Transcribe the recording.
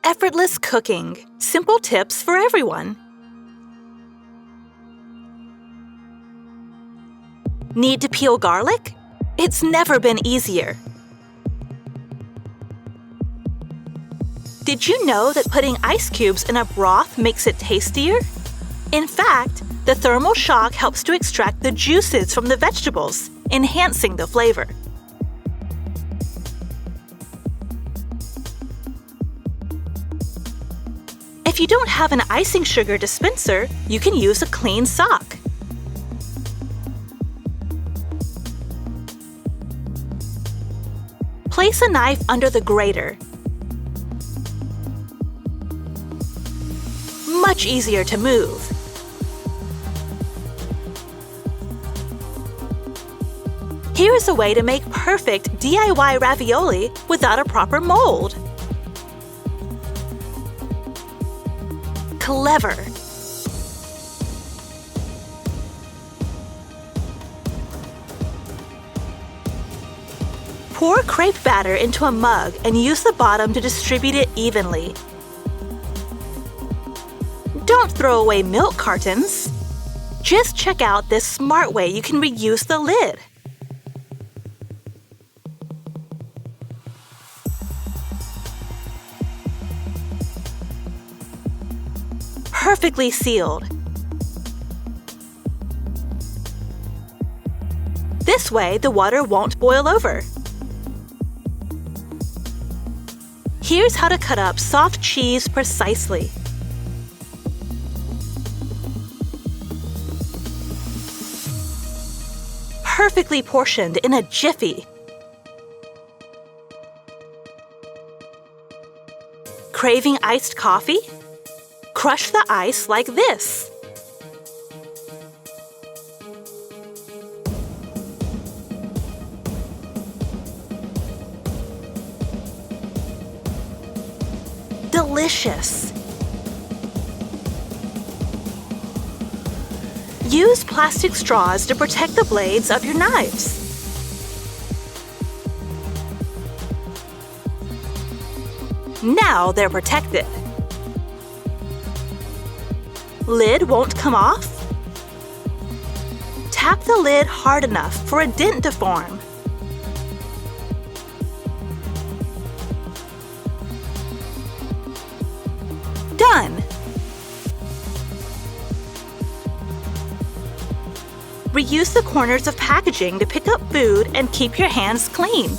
Effortless cooking. Simple tips for everyone. Need to peel garlic? It's never been easier. Did you know that putting ice cubes in a broth makes it tastier? In fact, the thermal shock helps to extract the juices from the vegetables, enhancing the flavor. If you don't have an icing sugar dispenser, you can use a clean sock. Place a knife under the grater. Much easier to move. Here is a way to make perfect DIY ravioli without a proper mold. Clever. Pour crepe batter into a mug and use the bottom to distribute it evenly. Don't throw away milk cartons. Just check out this smart way you can reuse the lid. Perfectly sealed. This way, the water won't boil over. Here's how to cut up soft cheese precisely. Perfectly portioned in a jiffy. Craving iced coffee? Crush the ice like this. Delicious. Use plastic straws to protect the blades of your knives. Now they're protected. Lid won't come off? Tap the lid hard enough for a dent to form. Done! Reuse the corners of packaging to pick up food and keep your hands clean.